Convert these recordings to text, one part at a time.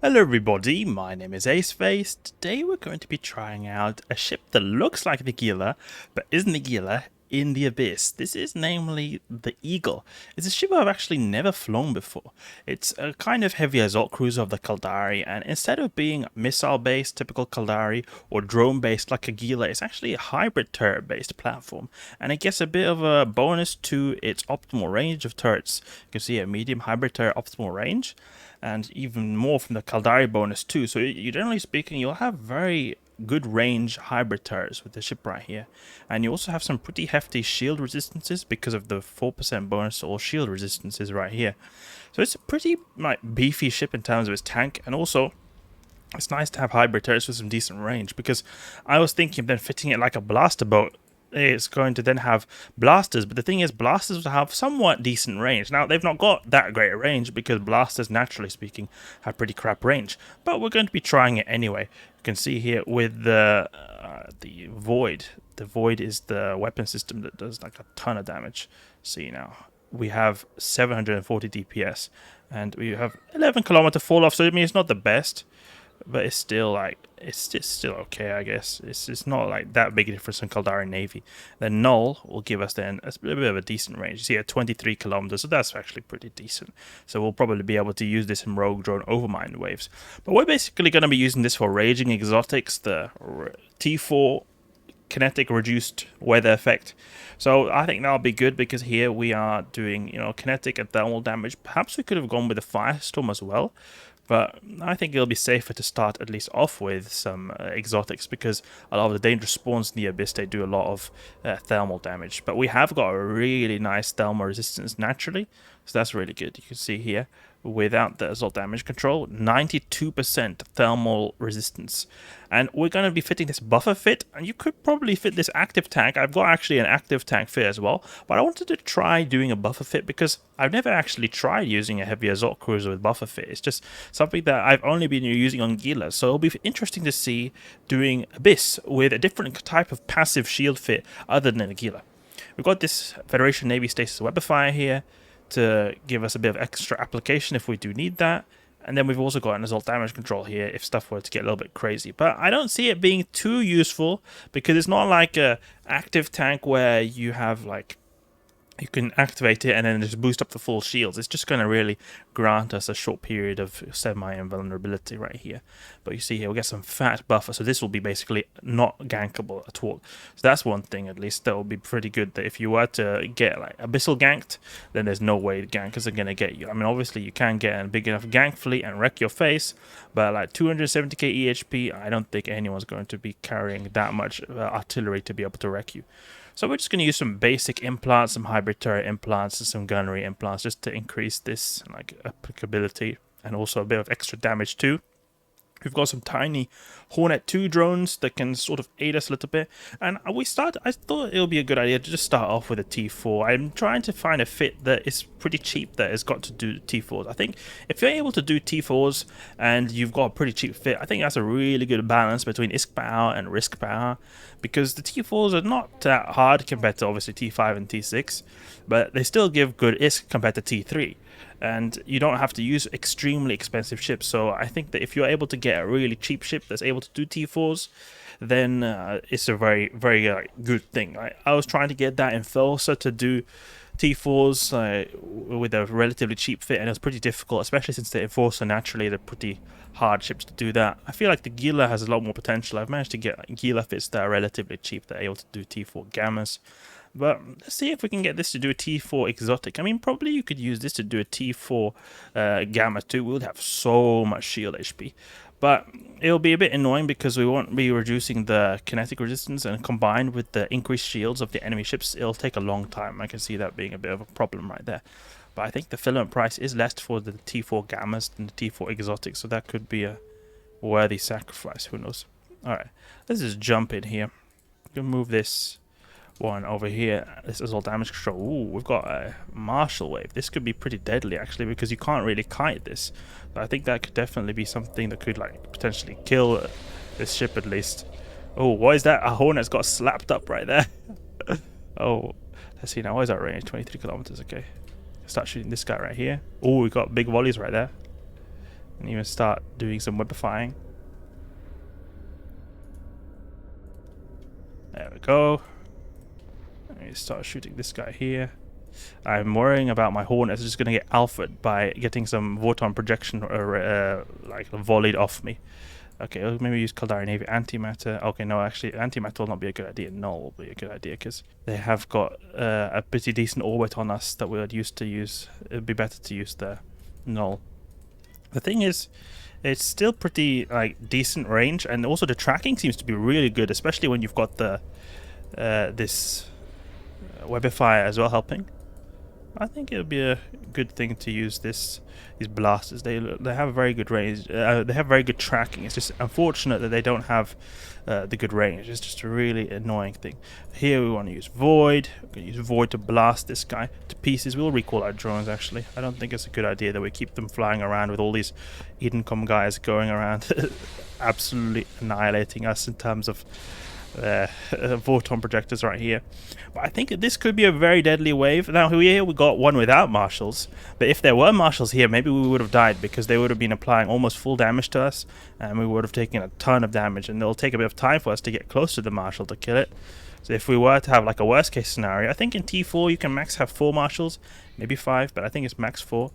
Hello everybody, my name is Eifyr. Today we're going to be trying out a ship that looks like the Gila, but isn't the Gila, in the Abyss. This is namely the Eagle. It's a ship I've actually never flown before. It's a kind of heavy assault cruiser of the Caldari, and instead of being missile-based, typical Caldari, or drone-based like a Gila, it's actually a hybrid turret-based platform, and it gets a bit of a bonus to its optimal range of turrets. You can see a medium hybrid turret optimal range, and even more from the Caldari bonus too. So generally speaking, you'll have very good range hybrid turrets with the ship right here. And you also have some pretty hefty shield resistances because of the 4% bonus to all shield resistances right here. So it's a pretty beefy ship in terms of its tank, and also it's nice to have hybrid turrets with some decent range, because I was thinking of then fitting it like a blaster boat. It's going to then have blasters, but the thing is, blasters will have somewhat decent range. Now, they've not got that great a range because blasters, naturally speaking, have pretty crap range, but we're going to be trying it anyway. You can see here with the Void. The Void is the weapon system that does like a ton of damage. See now, we have 740 DPS, and we have 11 kilometer fall off, so I mean it's not the best, but it's still like it's still okay, I guess. It's not like that big a difference in Caldari Navy. Then Null will give us then a bit of a decent range. You see at 23 kilometers, so that's actually pretty decent. So we'll probably be able to use this in rogue drone overmind waves. But we're basically going to be using this for raging exotics, the T4 kinetic reduced weather effect. So I think that'll be good, because here we are doing, kinetic and thermal damage. Perhaps we could have gone with a firestorm as well, but I think it'll be safer to start at least off with some exotics, because a lot of the dangerous spawns in the Abyss, they do a lot of thermal damage. But we have got a really nice thermal resistance naturally, so that's really good. You can see here, without the assault damage control, 92% thermal resistance. And we're going to be fitting this buffer fit, and you could probably fit this active tank. I've got actually an active tank fit as well, but I wanted to try doing a buffer fit because I've never actually tried using a heavy assault cruiser with buffer fit. It's just something that I've only been using on Gilas, so it'll be interesting to see doing Abyss with a different type of passive shield fit other than a Gila. We've got this Federation Navy Stasis Webifier here to give us a bit of extra application if we do need that. And then we've also got an assault damage control here if stuff were to get a little bit crazy. But I don't see it being too useful, because it's not like a active tank where you have like, you can activate it and then just boost up the full shields. It's just going to really grant us a short period of semi-invulnerability right here. But you see here, we get some fat buffer, so this will be basically not gankable at all. So that's one thing, at least, that will be pretty good, that if you were to get like Abyssal ganked, then there's no way the gankers are going to get you. I mean, obviously you can get a big enough gank fleet and wreck your face, but like 270k EHP, I don't think anyone's going to be carrying that much artillery to be able to wreck you. So we're just going to use some basic implants, some hybrid turret implants, and some gunnery implants, just to increase this like applicability and also a bit of extra damage too. We've got some tiny Hornet II drones that can sort of aid us a little bit. And I thought it would be a good idea to just start off with a T4. I'm trying to find a fit that is pretty cheap that has got to do T4s. I think if you're able to do T4s and you've got a pretty cheap fit, I think that's a really good balance between ISK power and risk power. Because the T4s are not that hard compared to obviously T5 and T6, but they still give good ISK compared to T3. And you don't have to use extremely expensive ships. So I think that if you're able to get a really cheap ship that's able to do T4s, then it's a very, very good thing. I was trying to get that in Thulsa to do T4s with a relatively cheap fit, and it was pretty difficult, especially since the Enforcer naturally they're pretty hard ships to do that. I feel like the Gila has a lot more potential. I've managed to get Gila fits that are relatively cheap that are able to do T4 Gammas. But let's see if we can get this to do a T4 exotic. I mean, probably you could use this to do a T4 Gamma too. We would have so much shield HP. But it'll be a bit annoying because we won't be reducing the kinetic resistance, and combined with the increased shields of the enemy ships, it'll take a long time. I can see that being a bit of a problem right there. But I think the filament price is less for the T4 Gammas than the T4 exotics, so that could be a worthy sacrifice. Who knows? Alright, let's just jump in here. We can move this one over here. This is all damage control. Ooh, we've got a martial wave. This could be pretty deadly actually, because you can't really kite this. But I think that could definitely be something that could like potentially kill this ship at least. Oh, what is that? A Hornet's got slapped up right there. Oh, let's see now. What is that range? 23 kilometers. Okay, start shooting this guy right here. Oh, we got big volleys right there. And even start doing some webifying. There we go. Let me start shooting this guy here. I'm worrying about my Hornets just going to get alphaed by getting some photon projection like volleyed off me. Okay, I'll maybe use Caldari Navy Antimatter. Okay, no, actually, Antimatter will not be a good idea. Null will be a good idea because they have got a pretty decent orbit on us that we would used to use. It would be better to use the Null. The thing is, it's still pretty like decent range, and also the tracking seems to be really good, especially when you've got the this Webifier as well helping. I think it would be a good thing to use these blasters. They have a very good range. They have very good tracking. It's just unfortunate that they don't have the good range. It's just a really annoying thing. Here we want to use Void. We're going to use Void to blast this guy to pieces. We'll recall our drones actually. I don't think it's a good idea that we keep them flying around with all these Edencom guys going around absolutely annihilating us in terms of photon projectors right here. But I think this could be a very deadly wave. Now here we got one without marshals, but if there were marshals here, maybe we would have died because they would have been applying almost full damage to us, and we would have taken a ton of damage, and it'll take a bit of time for us to get close to the marshal to kill it. So if we were to have like a worst case scenario, I think in T4 you can max have 4 marshals, maybe 5, but I think it's max 4.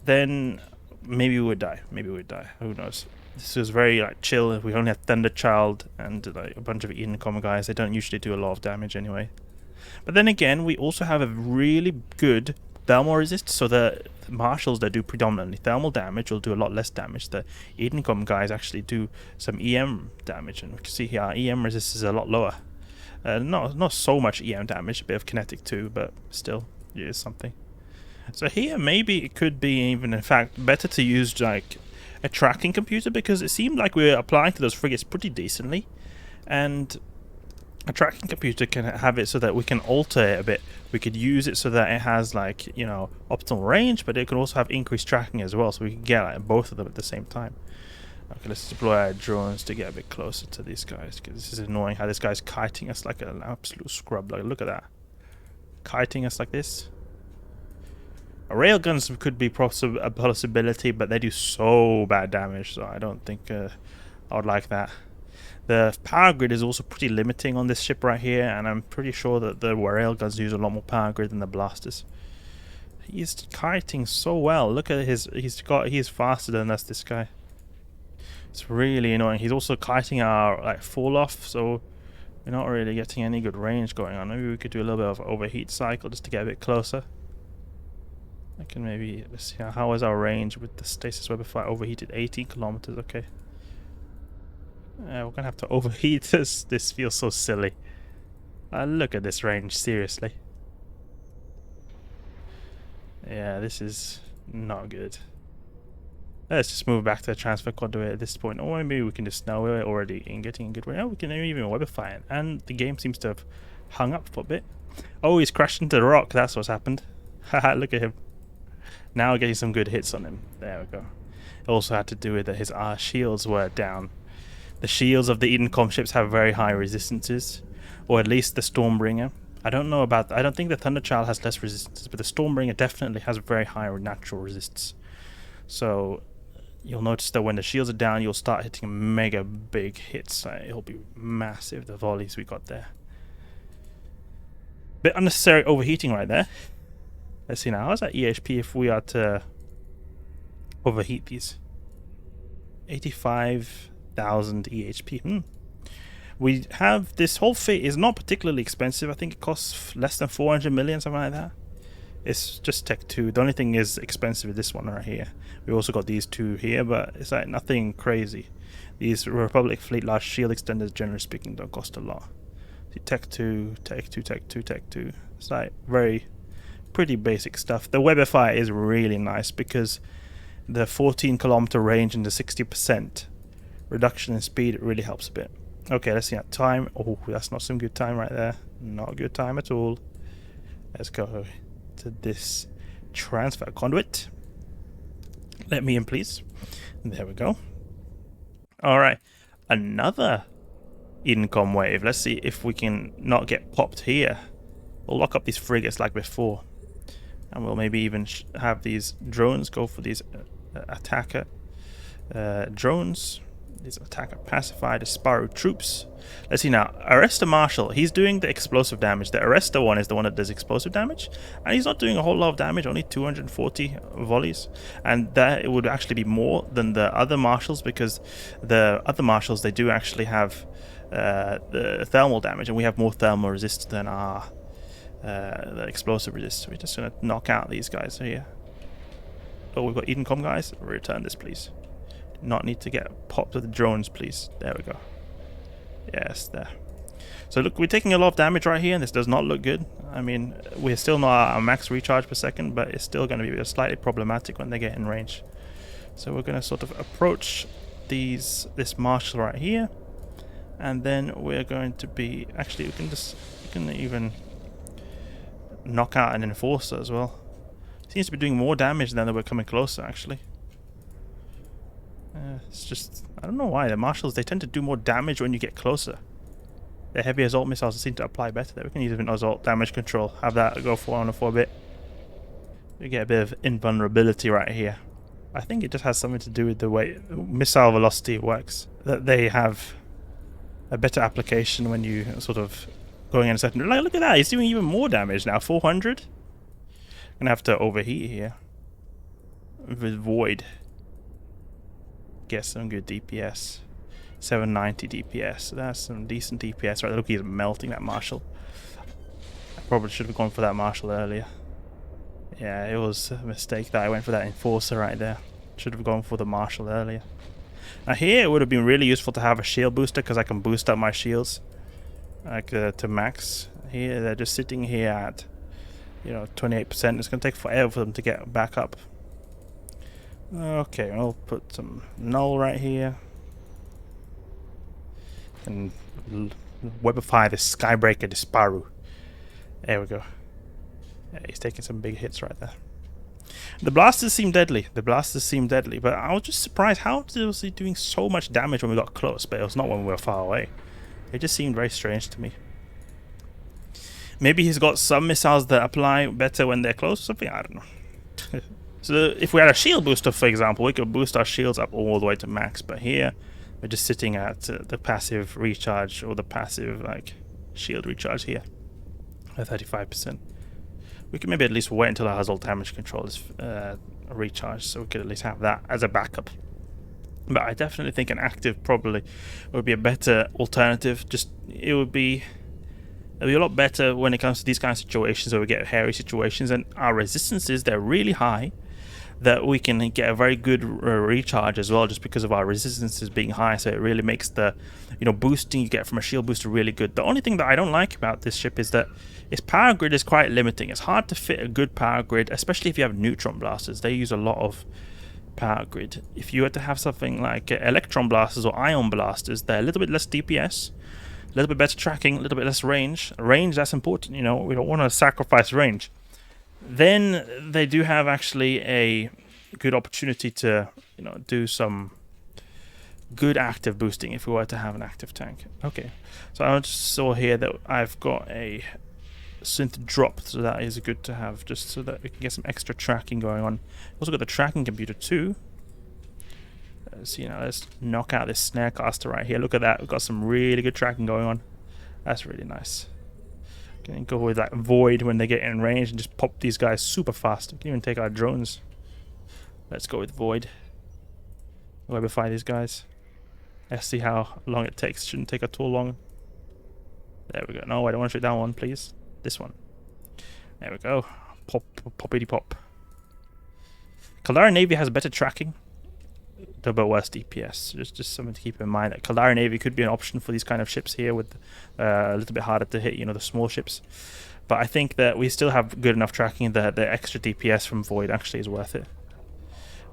Then maybe we would die. Maybe we would die. Who knows? This was very like chill. We only had Thunderchild and like a bunch of Edencom guys. They don't usually do a lot of damage anyway. But then again, we also have a really good thermal resist. So the marshals that do predominantly thermal damage will do a lot less damage. The Edencom guys actually do some EM damage, and we can see here our EM resist is a lot lower. Not so much EM damage, a bit of kinetic too, but still, it is something. So here maybe it could be even in fact better to use like a tracking computer, because it seemed like we were applying to those frigates pretty decently, and a tracking computer can have it so that we can alter it a bit. We could use it so that it has like, you know, optimal range, but it can also have increased tracking as well, so we can get like both of them at the same time. Okay, let's deploy our drones to get a bit closer to these guys, because this is annoying how this guy's kiting us like an absolute scrub. Like, look at that, kiting us like this. Railguns could be a possibility, but they do so bad damage, so I don't think I would like that. The power grid is also pretty limiting on this ship right here, and I'm pretty sure that the railguns use a lot more power grid than the blasters. He's kiting so well. Look at he's faster than us, this guy. It's really annoying. He's also kiting our like fall off, so we're not really getting any good range going on. Maybe we could do a little bit of overheat cycle just to get a bit closer. I can maybe, let's see, how is our range with the Stasis Webifier overheated? 18 kilometers, okay. We're gonna have to overheat this. This feels so silly. Look at this range, seriously. Yeah, this is not good. Let's just move back to the transfer conduit at this point. Or maybe we can just, now we're already getting a good range. Oh, we can even Webify it. And the game seems to have hung up for a bit. Oh, he's crashed into the rock, that's what's happened. Haha, look at him. Now getting some good hits on him. There we go. It also had to do with that his shields were down. The shields of the Edencom ships have very high resistances, or at least the Stormbringer. I don't know about. I don't think the Thunderchild has less resistance, but the Stormbringer definitely has very high natural resists. So you'll notice that when the shields are down, you'll start hitting mega big hits. It'll be massive, the volleys we got there. Bit unnecessary overheating right there. Let's see now, how's that EHP if we are to overheat these? 85,000 EHP. We have, this whole fit is not particularly expensive. I think it costs less than 400 million, something like that. It's just Tech 2. The only thing is expensive is this one right here. We also got these two here, but it's like nothing crazy. These Republic Fleet large shield extenders, generally speaking, don't cost a lot. See, Tech 2, Tech 2, Tech 2, Tech 2. It's like pretty basic stuff. The Webifier is really nice because the 14-kilometer range and the 60% reduction in speed, it really helps a bit. Okay, let's see that time. Oh, that's not some good time right there. Not a good time at all. Let's go to this transfer conduit. Let me in, please. There we go. All right, another Edencom wave. Let's see if we can not get popped here. We'll lock up these frigates like before, and we'll maybe even have these drones go for these attacker. Drones. These attacker pacified Sparrow troops. Let's see now. Arrester Marshal. He's doing the explosive damage. The Arrester one is the one that does explosive damage, and he's not doing a whole lot of damage. Only 240 volleys, and that it would actually be more than the other marshals, because the other marshals, they do actually have the thermal damage, and we have more thermal resist than our the explosive resist. So we're just gonna knock out these guys here. Oh, we've got Edencom guys. Return this, please. Not need to get popped with the drones, please. There we go. Yes, there. So look, we're taking a lot of damage right here, and this does not look good. I mean, we're still not at our max recharge per second, but it's still going to be slightly problematic when they get in range. So we're going to sort of approach this marshal right here, and then we're going to be actually we can even knock out an enforcer as well. Seems to be doing more damage than we're coming closer, actually. It's just, I don't know why the marshals, they tend to do more damage when you get closer. The heavy assault missiles seem to apply better there. We can use an assault damage control, have that go for a bit. We get a bit of invulnerability right here. I think it just has something to do with the way missile velocity works. That they have a better application when you sort of going in a certain... Like, look at that, he's doing even more damage now, 400. Gonna have to overheat here with Void. Get some good DPS. 790 DPS. That's some decent DPS right there. Look, he's melting that marshal. I probably should have gone for that marshal earlier. Yeah, it was a mistake that I went for that enforcer right there. Should have gone for the marshal earlier. Now here it would have been really useful to have a shield booster, because I can boost up my shields like to max. Here they're just sitting here at 28%. It's going to take forever for them to get back up. Okay, I'll put some Null right here. And Webify the Skybreaker Disparu. There we go. Yeah, he's taking some big hits right there. The blasters seem deadly. But I was just surprised, how was he doing so much damage when we got close, but it was not when we were far away. It just seemed very strange to me. Maybe he's got some missiles that apply better when they're close or something, I don't know. So if we had a shield booster, for example, we could boost our shields up all the way to max, but here we're just sitting at the passive recharge, or the passive shield recharge here at 35%. We can maybe at least wait until our assault damage control is recharged, so we could at least have that as a backup. But I definitely think an active probably would be a better alternative. It would be a lot better when it comes to these kind of situations where we get hairy situations, and our resistances, they're really high, that we can get a very good recharge as well, just because of our resistances being high. So it really makes the boosting you get from a shield booster really good. The only thing that I don't like about this ship is that its power grid is quite limiting. It's hard to fit a good power grid, especially if you have neutron blasters. They use a lot of power grid. If you were to have something like electron blasters or ion blasters, they're a little bit less DPS, a little bit better tracking, a little bit less range. Range, that's important, we don't want to sacrifice range. Then they do have actually a good opportunity to, do some good active boosting if we were to have an active tank. Okay, so I just saw here that I've got a synth drop, so that is good to have, just so that we can get some extra tracking going on. Also got the tracking computer too. So let's knock out this snarecaster right here. Look at that, we've got some really good tracking going on. That's really nice. Can go with that Void when they get in range and just pop these guys super fast. We can even take our drones. Let's go with Void. Webify these guys. Let's see how long it takes. Shouldn't take too long. There we go. No, I don't want to shoot that one, please. This one. There we go. Pop, poppity pop. Caldari Navy has better tracking, but worse DPS. Just something to keep in mind. That Caldari Navy could be an option for these kind of ships here, with a little bit harder to hit, the small ships. But I think that we still have good enough tracking that the extra DPS from Void actually is worth it.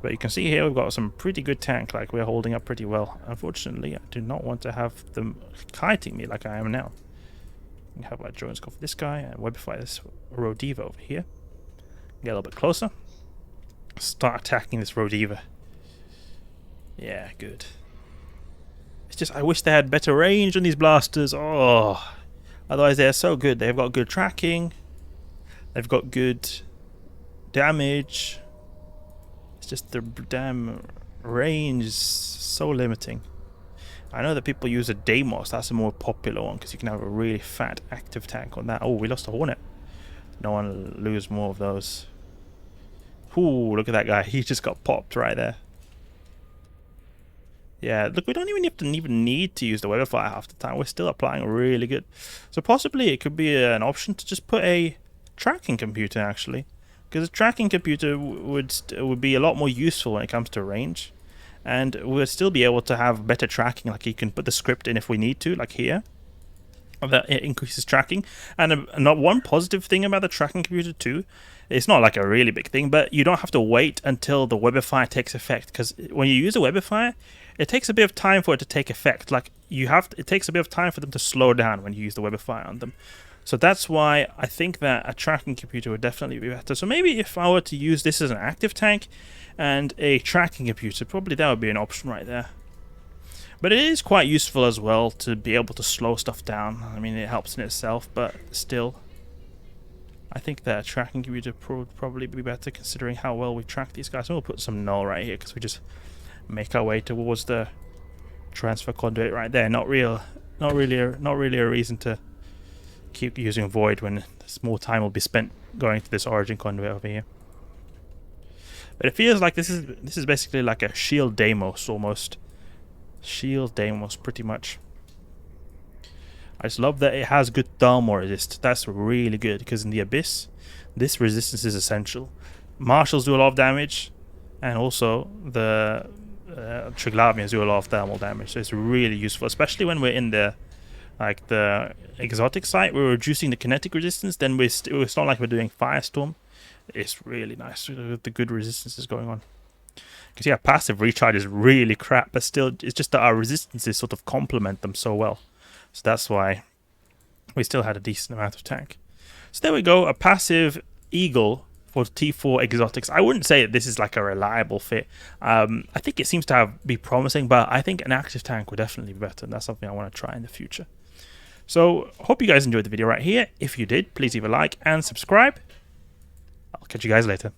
But you can see here we've got some pretty good tank, we're holding up pretty well. Unfortunately, I do not want to have them kiting me like I am now. Have my drones go for this guy and Webify this Rodiva over here. Get a little bit closer. Start attacking this Rodiva. Yeah, good. It's just I wish they had better range on these blasters. Oh, otherwise they're so good. They've got good tracking. They've got good damage. It's just the damn range is so limiting. I know that people use a Deimos, that's a more popular one because you can have a really fat active tank on that. Oh, we lost a Hornet. No one lose more of those. Ooh, look at that guy. He just got popped right there. Yeah, look, we don't even need to use the Webifier half the time. We're still applying really good. So possibly it could be an option to just put a tracking computer, actually. Because a tracking computer would be a lot more useful when it comes to range. And we'll still be able to have better tracking, like you can put the script in if we need to, like here. That it increases tracking. And not one positive thing about the tracking computer too, it's not like a really big thing, but you don't have to wait until the Webifier takes effect, because when you use a Webifier, it takes a bit of time for it to take effect. Like it takes a bit of time for them to slow down when you use the Webifier on them. So that's why I think that a tracking computer would definitely be better. So maybe if I were to use this as an active tank and a tracking computer, probably that would be an option right there. But it is quite useful as well to be able to slow stuff down. I mean, it helps in itself, but still, I think that a tracking computer would probably be better considering how well we track these guys. And we'll put some null right here because we just make our way towards the transfer conduit right there. Not really a reason to keep using void when more time will be spent going to this origin conduit over here. But it feels like this is basically like a shield Deimos almost. Shield Deimos, pretty much. I just love that it has good thermal resist. That's really good because in the Abyss, this resistance is essential. Marshals do a lot of damage, and also the Triglavians do a lot of thermal damage. So it's really useful, especially when we're in the exotic site. We're reducing the kinetic resistance. Then it's not like we're doing Firestorm. It's really nice with the good resistances going on. Because yeah, passive recharge is really crap, but still, it's just that our resistances sort of complement them so well. So that's why we still had a decent amount of tank. So there we go, a passive Eagle for T4 exotics. I wouldn't say that this is like a reliable fit. I think it seems to be promising, but I think an active tank would definitely be better, and that's something I want to try in the future. So hope you guys enjoyed the video right here. If you did, please leave a like and subscribe. I'll catch you guys later.